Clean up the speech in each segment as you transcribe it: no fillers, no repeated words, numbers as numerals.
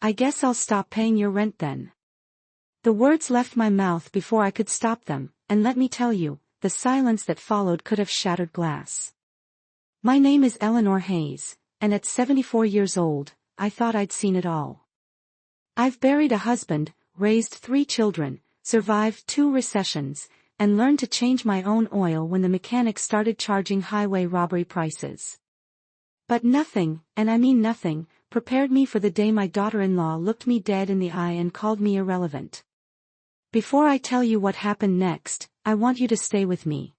I guess I'll stop paying your rent then. The words left my mouth before I could stop them, and let me tell you, the silence that followed could have shattered glass. My name is Eleanor Hayes, and at 74 years old, I thought I'd seen it all. I've buried a husband, raised 3 children, survived 2 recessions, and learned to change my own oil when the mechanics started charging highway robbery prices. But nothing, and I mean nothing, prepared me for the day my daughter-in-law looked me dead in the eye and called me irrelevant. Before I tell you what happened next, I want you to stay with me.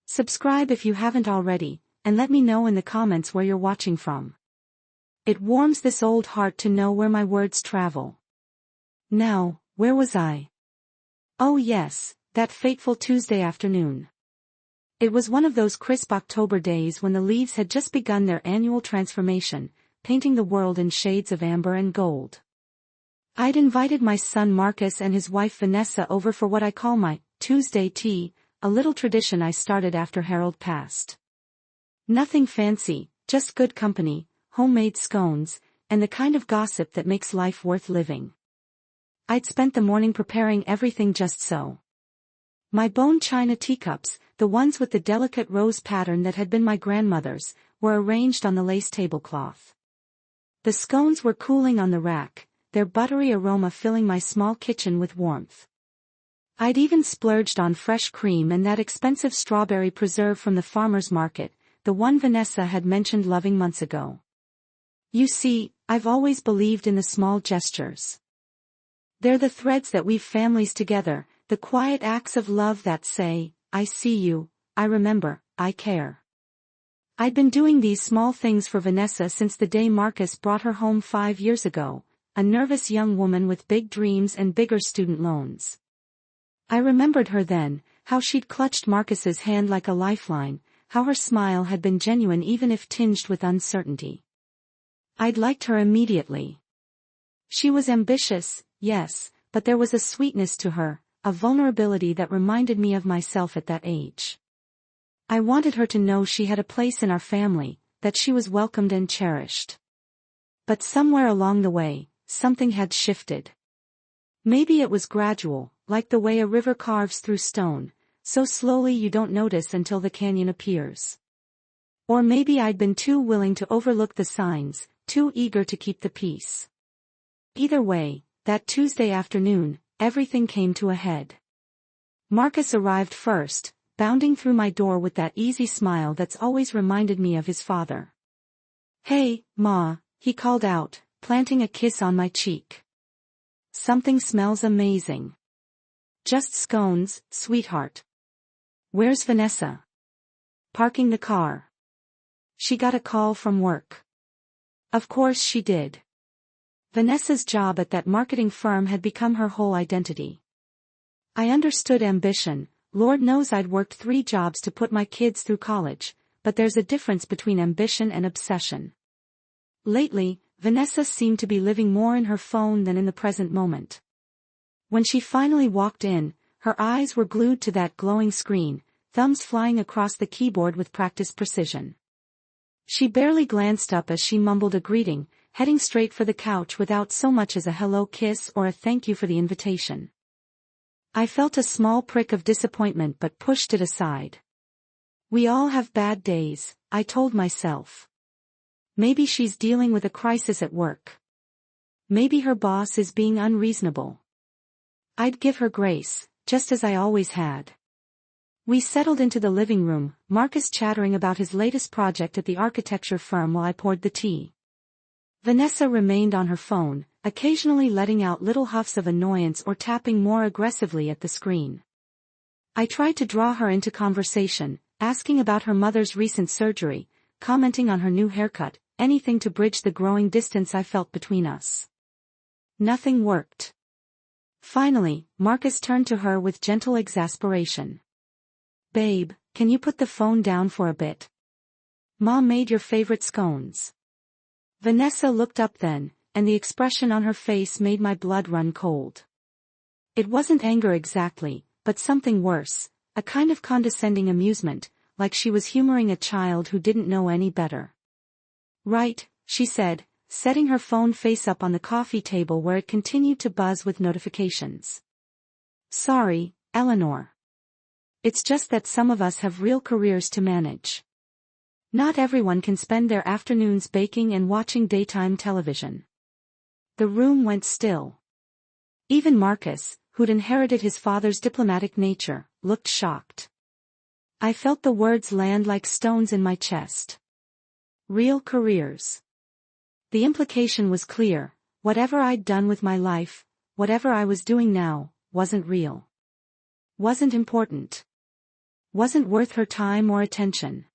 Subscribe if you haven't already, and let me know in the comments where you're watching from. It warms this old heart to know where my words travel. Now, where was I? Oh yes, that fateful Tuesday afternoon. It was one of those crisp October days when the leaves had just begun their annual transformation, painting the world in shades of amber and gold. I'd invited my son Marcus and his wife Vanessa over for what I call my Tuesday tea, a little tradition I started after Harold passed. Nothing fancy, just good company, homemade scones, and the kind of gossip that makes life worth living. I'd spent the morning preparing everything just so. My bone china teacups, the ones with the delicate rose pattern that had been my grandmother's, were arranged on the lace tablecloth. The scones were cooling on the rack, their buttery aroma filling my small kitchen with warmth. I'd even splurged on fresh cream and that expensive strawberry preserve from the farmer's market, the one Vanessa had mentioned loving months ago. You see, I've always believed in the small gestures. They're the threads that weave families together, the quiet acts of love that say, I see you, I remember, I care. I'd been doing these small things for Vanessa since the day Marcus brought her home 5 years ago, a nervous young woman with big dreams and bigger student loans. I remembered her then, how she'd clutched Marcus's hand like a lifeline, how her smile had been genuine even if tinged with uncertainty. I'd liked her immediately. She was ambitious, yes, but there was a sweetness to her, a vulnerability that reminded me of myself at that age. I wanted her to know she had a place in our family, that she was welcomed and cherished. But somewhere along the way, something had shifted. Maybe it was gradual, like the way a river carves through stone, so slowly you don't notice until the canyon appears. Or maybe I'd been too willing to overlook the signs, too eager to keep the peace. Either way, that Tuesday afternoon, everything came to a head. Marcus arrived first, bounding through my door with that easy smile that's always reminded me of his father. Hey, Ma, he called out, planting a kiss on my cheek. Something smells amazing. Just scones, sweetheart. Where's Vanessa? Parking the car. She got a call from work. Of course she did. Vanessa's job at that marketing firm had become her whole identity. I understood ambition. Lord knows I'd worked 3 jobs to put my kids through college, but there's a difference between ambition and obsession. Lately, Vanessa seemed to be living more in her phone than in the present moment. When she finally walked in, her eyes were glued to that glowing screen, thumbs flying across the keyboard with practiced precision. She barely glanced up as she mumbled a greeting, heading straight for the couch without so much as a hello kiss or a thank you for the invitation. I felt a small prick of disappointment but pushed it aside. We all have bad days, I told myself. Maybe she's dealing with a crisis at work. Maybe her boss is being unreasonable. I'd give her grace, just as I always had. We settled into the living room, Marcus chattering about his latest project at the architecture firm while I poured the tea. Vanessa remained on her phone, occasionally letting out little huffs of annoyance or tapping more aggressively at the screen. I tried to draw her into conversation, asking about her mother's recent surgery, commenting on her new haircut, anything to bridge the growing distance I felt between us. Nothing worked. Finally, Marcus turned to her with gentle exasperation. Babe, can you put the phone down for a bit? Mom made your favorite scones. Vanessa looked up then, and the expression on her face made my blood run cold. It wasn't anger exactly, but something worse, a kind of condescending amusement, like she was humoring a child who didn't know any better. Right, she said, setting her phone face up on the coffee table where it continued to buzz with notifications. Sorry, Eleanor. It's just that some of us have real careers to manage. Not everyone can spend their afternoons baking and watching daytime television. The room went still. Even Marcus, who'd inherited his father's diplomatic nature, looked shocked. I felt the words land like stones in my chest. Real careers. The implication was clear: whatever I'd done with my life, whatever I was doing now, wasn't real. Wasn't important. Wasn't worth her time or attention.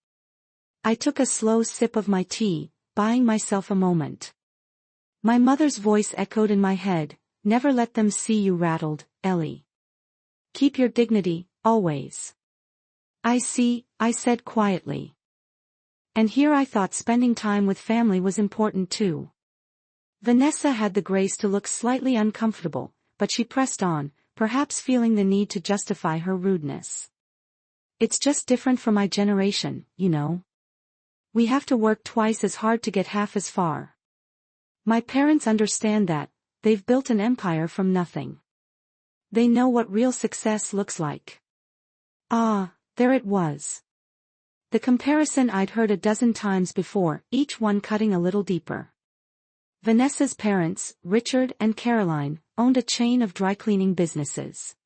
I took a slow sip of my tea, buying myself a moment. My mother's voice echoed in my head: never let them see you rattled, Ellie. Keep your dignity, always. I see, I said quietly. And here I thought spending time with family was important too. Vanessa had the grace to look slightly uncomfortable, but she pressed on, perhaps feeling the need to justify her rudeness. It's just different for my generation, you know. We have to work twice as hard to get half as far. My parents understand that. They've built an empire from nothing. They know what real success looks like. Ah, there it was. The comparison I'd heard a dozen times before, each one cutting a little deeper. Vanessa's parents, Richard and Caroline, owned a chain of dry-cleaning businesses.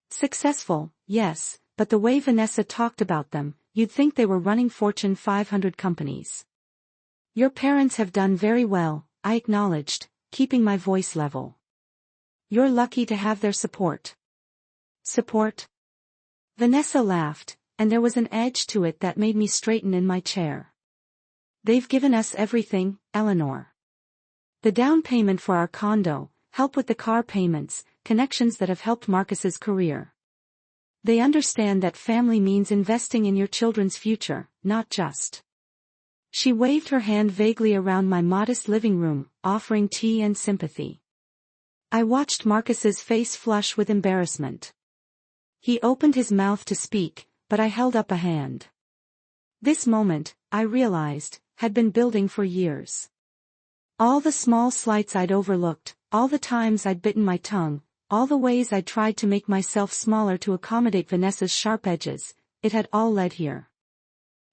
Successful, yes, but the way Vanessa talked about them, you'd think they were running Fortune 500 companies. Your parents have done very well, I acknowledged, keeping my voice level. You're lucky to have their support. Support? Vanessa laughed, and there was an edge to it that made me straighten in my chair. They've given us everything, Eleanor. The down payment for our condo, help with the car payments, connections that have helped Marcus's career. They understand that family means investing in your children's future, not just. She waved her hand vaguely around my modest living room, offering tea and sympathy. I watched Marcus's face flush with embarrassment. He opened his mouth to speak, but I held up a hand. This moment, I realized, had been building for years. All the small slights I'd overlooked, all the times I'd bitten my tongue, all the ways I'd tried to make myself smaller to accommodate Vanessa's sharp edges, it had all led here.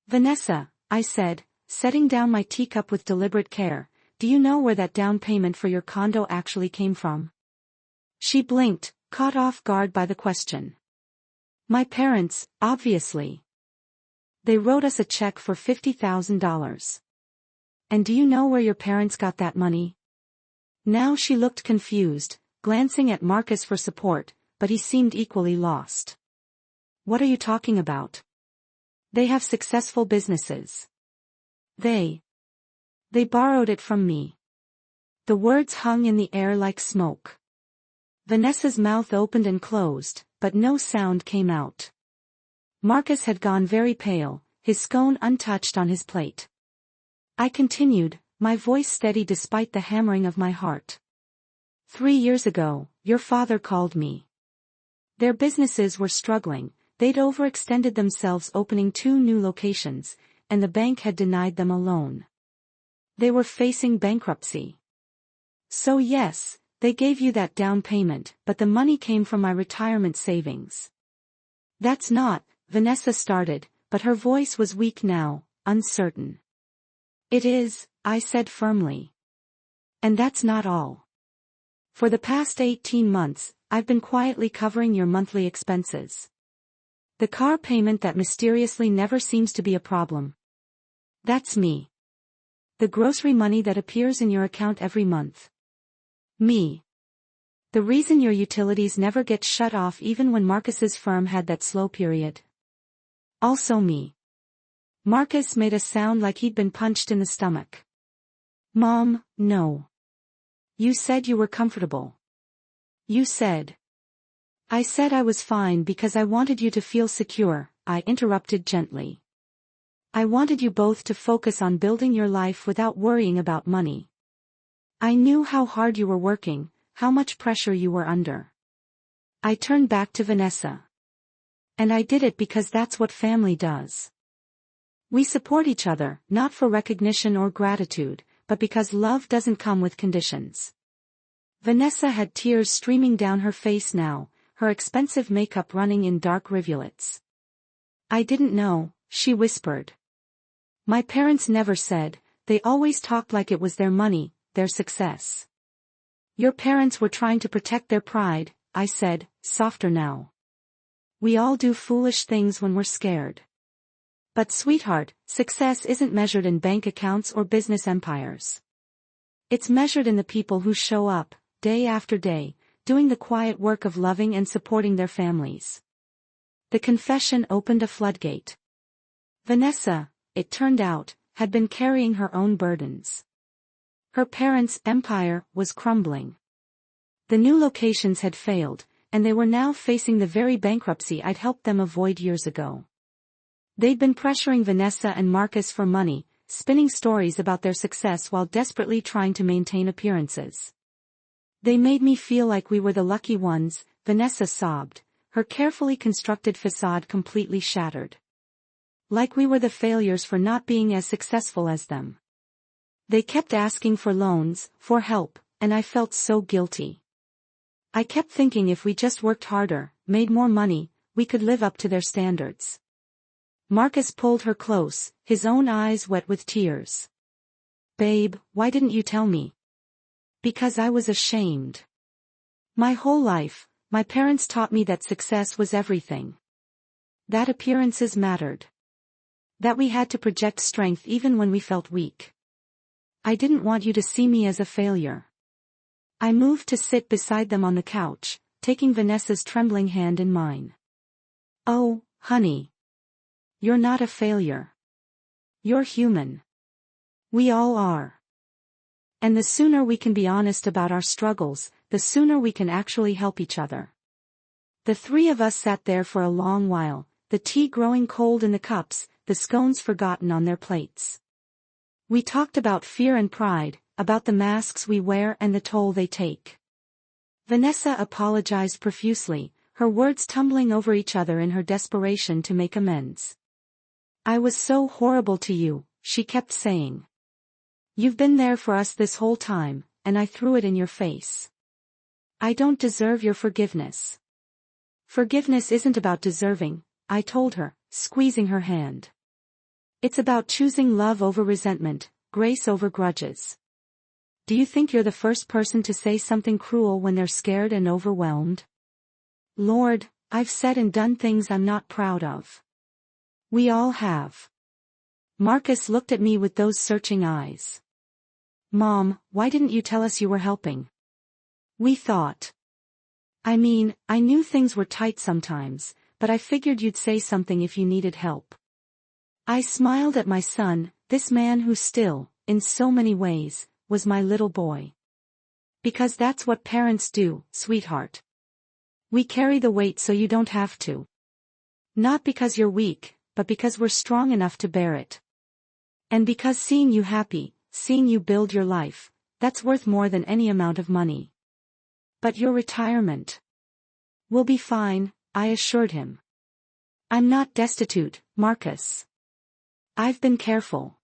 Vanessa, I said, setting down my teacup with deliberate care, do you know where that down payment for your condo actually came from? She blinked, caught off guard by the question. My parents, obviously. They wrote us a check for $50,000. And do you know where your parents got that money? Now she looked confused, glancing at Marcus for support, but he seemed equally lost. What are you talking about? They have successful businesses. They borrowed it from me. The words hung in the air like smoke. Vanessa's mouth opened and closed, but no sound came out. Marcus had gone very pale, his scone untouched on his plate. I continued, my voice steady despite the hammering of my heart. 3 years ago, your father called me. Their businesses were struggling, they'd overextended themselves opening 2 new locations, and the bank had denied them a loan. They were facing bankruptcy. So yes, they gave you that down payment, but the money came from my retirement savings. That's not, Vanessa started, but her voice was weak now, uncertain. It is, I said firmly. And that's not all. For the past 18 months, I've been quietly covering your monthly expenses. The car payment that mysteriously never seems to be a problem. That's me. The grocery money that appears in your account every month. Me. The reason your utilities never get shut off even when Marcus's firm had that slow period. Also me. Marcus made a sound like he'd been punched in the stomach. Mom, no. You said you were comfortable. You said. I said I was fine because I wanted you to feel secure, I interrupted gently. I wanted you both to focus on building your life without worrying about money. I knew how hard you were working, how much pressure you were under. I turned back to Vanessa. And I did it because that's what family does. We support each other, not for recognition or gratitude, but because love doesn't come with conditions. Vanessa had tears streaming down her face now, her expensive makeup running in dark rivulets. I didn't know, she whispered. My parents never said, they always talked like it was their money, their success. Your parents were trying to protect their pride, I said, softer now. We all do foolish things when we're scared. But sweetheart, success isn't measured in bank accounts or business empires. It's measured in the people who show up, day after day, doing the quiet work of loving and supporting their families. The confession opened a floodgate. Vanessa, it turned out, had been carrying her own burdens. Her parents' empire was crumbling. The new locations had failed, and they were now facing the very bankruptcy I'd helped them avoid years ago. They'd been pressuring Vanessa and Marcus for money, spinning stories about their success while desperately trying to maintain appearances. They made me feel like we were the lucky ones, Vanessa sobbed, her carefully constructed facade completely shattered. Like we were the failures for not being as successful as them. They kept asking for loans, for help, and I felt so guilty. I kept thinking if we just worked harder, made more money, we could live up to their standards. Marcus pulled her close, his own eyes wet with tears. Babe, why didn't you tell me? Because I was ashamed. My whole life, my parents taught me that success was everything. That appearances mattered. That we had to project strength even when we felt weak. I didn't want you to see me as a failure. I moved to sit beside them on the couch, taking Vanessa's trembling hand in mine. Oh, honey. You're not a failure. You're human. We all are. And the sooner we can be honest about our struggles, the sooner we can actually help each other. The three of us sat there for a long while, the tea growing cold in the cups, the scones forgotten on their plates. We talked about fear and pride, about the masks we wear and the toll they take. Vanessa apologized profusely, her words tumbling over each other in her desperation to make amends. I was so horrible to you, she kept saying. You've been there for us this whole time, and I threw it in your face. I don't deserve your forgiveness. Forgiveness isn't about deserving, I told her, squeezing her hand. It's about choosing love over resentment, grace over grudges. Do you think you're the first person to say something cruel when they're scared and overwhelmed? Lord, I've said and done things I'm not proud of. We all have. Marcus looked at me with those searching eyes. Mom, why didn't you tell us you were helping? We thought. I mean, I knew things were tight sometimes, but I figured you'd say something if you needed help. I smiled at my son, this man who still, in so many ways, was my little boy. Because that's what parents do, sweetheart. We carry the weight so you don't have to. Not because you're weak, but because we're strong enough to bear it. And because seeing you happy, seeing you build your life, that's worth more than any amount of money. But your retirement. We'll be fine, I assured him. I'm not destitute, Marcus. I've been careful.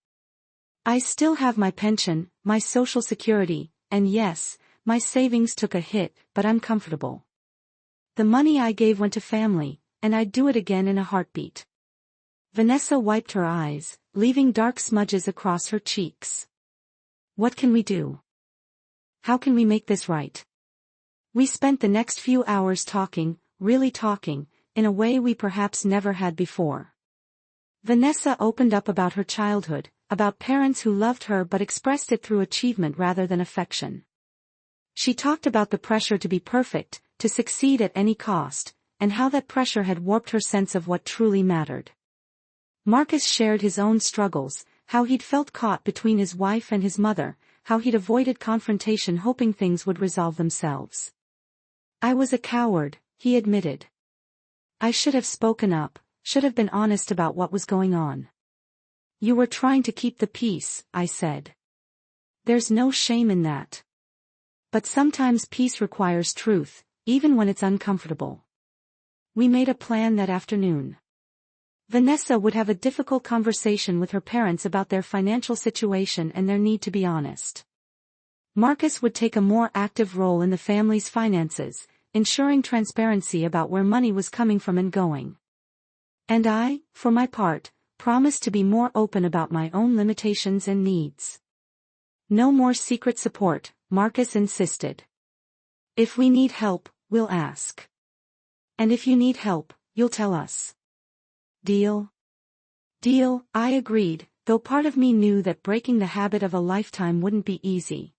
I still have my pension, my social security, and yes, my savings took a hit, but I'm comfortable. The money I gave went to family, and I'd do it again in a heartbeat. Vanessa wiped her eyes, leaving dark smudges across her cheeks. What can we do? How can we make this right? We spent the next few hours talking, really talking, in a way we perhaps never had before. Vanessa opened up about her childhood, about parents who loved her but expressed it through achievement rather than affection. She talked about the pressure to be perfect, to succeed at any cost, and how that pressure had warped her sense of what truly mattered. Marcus shared his own struggles, how he'd felt caught between his wife and his mother, how he'd avoided confrontation hoping things would resolve themselves. I was a coward, he admitted. I should have spoken up, should have been honest about what was going on. You were trying to keep the peace, I said. There's no shame in that. But sometimes peace requires truth, even when it's uncomfortable. We made a plan that afternoon. Vanessa would have a difficult conversation with her parents about their financial situation and their need to be honest. Marcus would take a more active role in the family's finances, ensuring transparency about where money was coming from and going. And I, for my part, promised to be more open about my own limitations and needs. No more secret support, Marcus insisted. If we need help, we'll ask. And if you need help, you'll tell us. Deal? Deal, I agreed, though part of me knew that breaking the habit of a lifetime wouldn't be easy.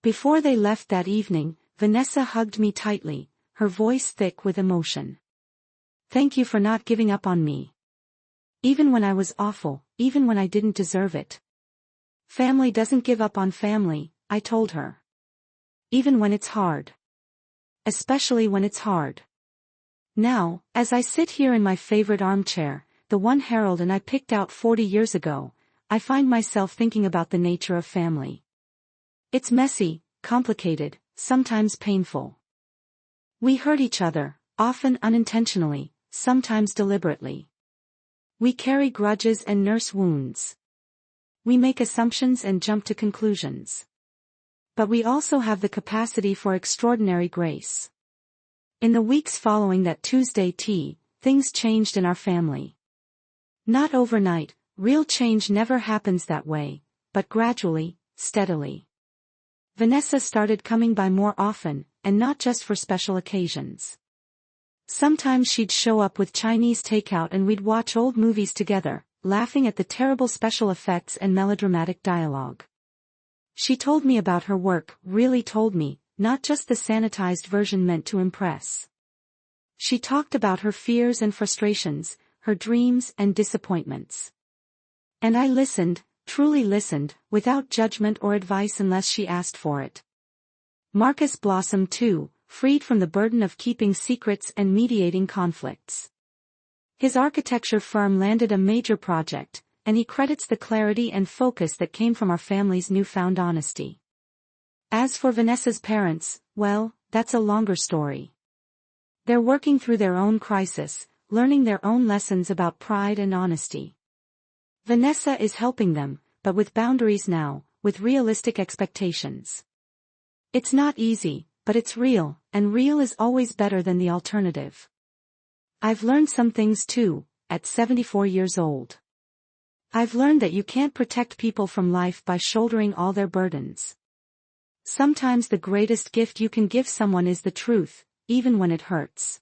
Before they left that evening, Vanessa hugged me tightly, her voice thick with emotion. Thank you for not giving up on me. Even when I was awful, even when I didn't deserve it. Family doesn't give up on family, I told her. Even when it's hard. Especially when it's hard. Now, as I sit here in my favorite armchair, the one Harold and I picked out 40 years ago, I find myself thinking about the nature of family. It's messy, complicated, sometimes painful. We hurt each other, often unintentionally, sometimes deliberately. We carry grudges and nurse wounds. We make assumptions and jump to conclusions. But we also have the capacity for extraordinary grace. In the weeks following that Tuesday tea, things changed in our family. Not overnight, real change never happens that way, but gradually, steadily. Vanessa started coming by more often, and not just for special occasions. Sometimes she'd show up with Chinese takeout and we'd watch old movies together, laughing at the terrible special effects and melodramatic dialogue. She told me about her work, really told me, not just the sanitized version meant to impress. She talked about her fears and frustrations, her dreams and disappointments. And I listened, truly listened, without judgment or advice unless she asked for it. Marcus blossomed too, freed from the burden of keeping secrets and mediating conflicts. His architecture firm landed a major project, and he credits the clarity and focus that came from our family's newfound honesty. As for Vanessa's parents, well, that's a longer story. They're working through their own crisis, learning their own lessons about pride and honesty. Vanessa is helping them, but with boundaries now, with realistic expectations. It's not easy, but it's real, and real is always better than the alternative. I've learned some things too, at 74 years old. I've learned that you can't protect people from life by shouldering all their burdens. Sometimes the greatest gift you can give someone is the truth, even when it hurts.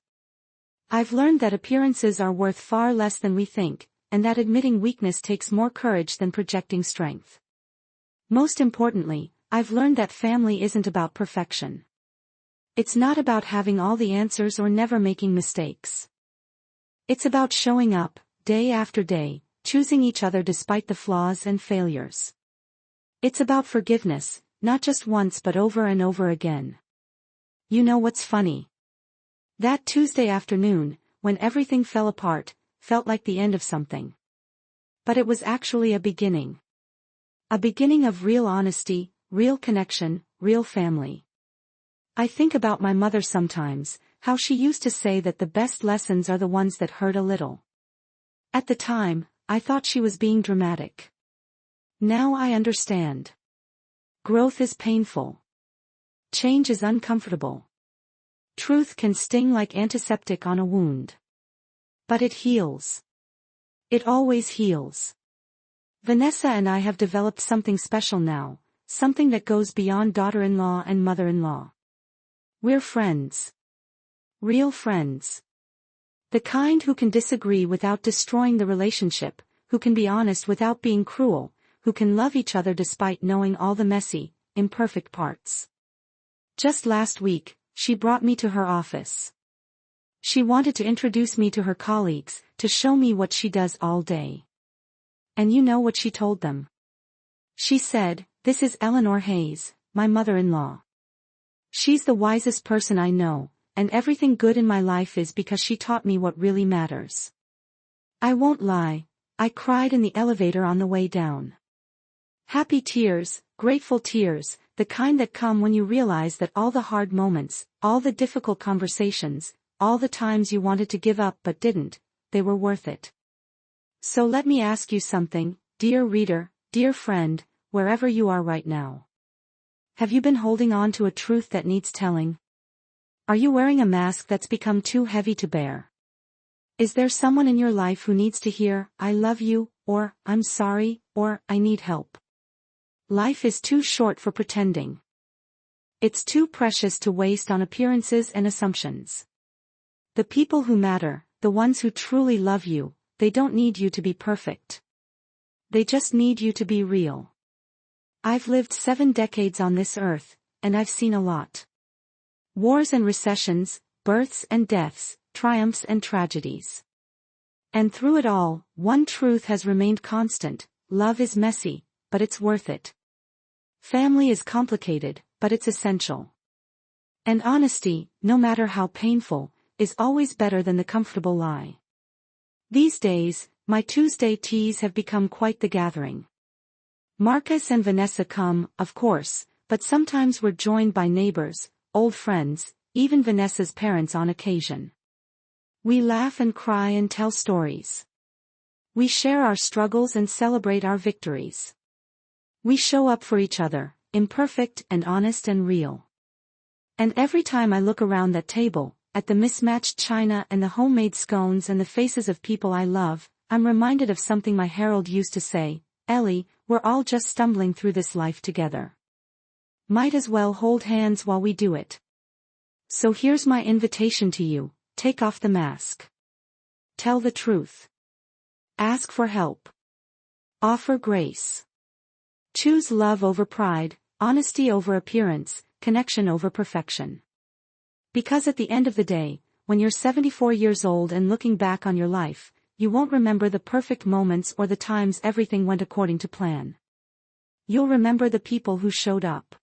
I've learned that appearances are worth far less than we think, and that admitting weakness takes more courage than projecting strength. Most importantly, I've learned that family isn't about perfection. It's not about having all the answers or never making mistakes. It's about showing up, day after day, choosing each other despite the flaws and failures. It's about forgiveness, not just once but over and over again. You know what's funny? That Tuesday afternoon, when everything fell apart, felt like the end of something. But it was actually a beginning. A beginning of real honesty, real connection, real family. I think about my mother sometimes, how she used to say that the best lessons are the ones that hurt a little. At the time, I thought she was being dramatic. Now I understand. Growth is painful. Change is uncomfortable. Truth can sting like antiseptic on a wound. But it heals. It always heals. Vanessa and I have developed something special now, something that goes beyond daughter-in-law and mother-in-law. We're friends. Real friends. The kind who can disagree without destroying the relationship, who can be honest without being cruel, who can love each other despite knowing all the messy, imperfect parts. Just last week, she brought me to her office. She wanted to introduce me to her colleagues, to show me what she does all day. And you know what she told them? She said, "This is Eleanor Hayes, my mother-in-law. She's the wisest person I know, and everything good in my life is because she taught me what really matters." I won't lie, I cried in the elevator on the way down. Happy tears, grateful tears, the kind that come when you realize that all the hard moments, all the difficult conversations, all the times you wanted to give up but didn't, they were worth it. So let me ask you something, dear reader, dear friend, wherever you are right now. Have you been holding on to a truth that needs telling? Are you wearing a mask that's become too heavy to bear? Is there someone in your life who needs to hear, I love you, or, I'm sorry, or, I need help? Life is too short for pretending. It's too precious to waste on appearances and assumptions. The people who matter, the ones who truly love you, they don't need you to be perfect. They just need you to be real. I've lived 7 decades on this earth, and I've seen a lot. Wars and recessions, births and deaths, triumphs and tragedies. And through it all, one truth has remained constant: love is messy, but it's worth it. Family is complicated, but it's essential. And honesty, no matter how painful, is always better than the comfortable lie. These days, my Tuesday teas have become quite the gathering. Marcus and Vanessa come, of course, but sometimes we're joined by neighbors, old friends, even Vanessa's parents on occasion. We laugh and cry and tell stories. We share our struggles and celebrate our victories. We show up for each other, imperfect and honest and real. And every time I look around that table, at the mismatched china and the homemade scones and the faces of people I love, I'm reminded of something my Harold used to say: Ellie, we're all just stumbling through this life together. Might as well hold hands while we do it. So here's my invitation to you: take off the mask. Tell the truth. Ask for help. Offer grace. Choose love over pride, honesty over appearance, connection over perfection. Because at the end of the day, when you're 74 years old and looking back on your life, you won't remember the perfect moments or the times everything went according to plan. You'll remember the people who showed up.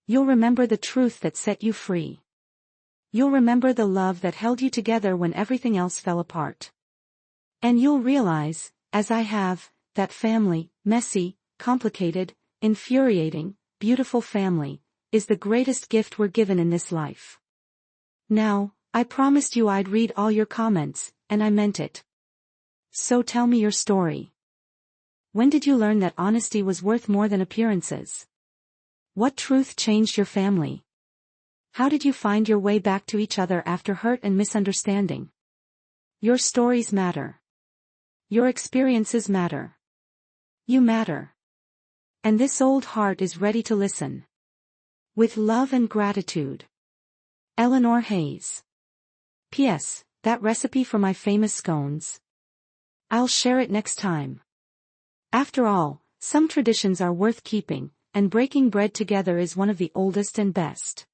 You'll remember the truth that set you free. You'll remember the love that held you together when everything else fell apart. And you'll realize, as I have, that family, messy, complicated, infuriating, beautiful family, is the greatest gift we're given in this life. Now, I promised you I'd read all your comments, and I meant it. So tell me your story. When did you learn that honesty was worth more than appearances? What truth changed your family? How did you find your way back to each other after hurt and misunderstanding? Your stories matter. Your experiences matter. You matter. And this old heart is ready to listen. With love and gratitude. Eleanor Hayes. P.S. That recipe for my famous scones. I'll share it next time. After all, some traditions are worth keeping, and breaking bread together is one of the oldest and best.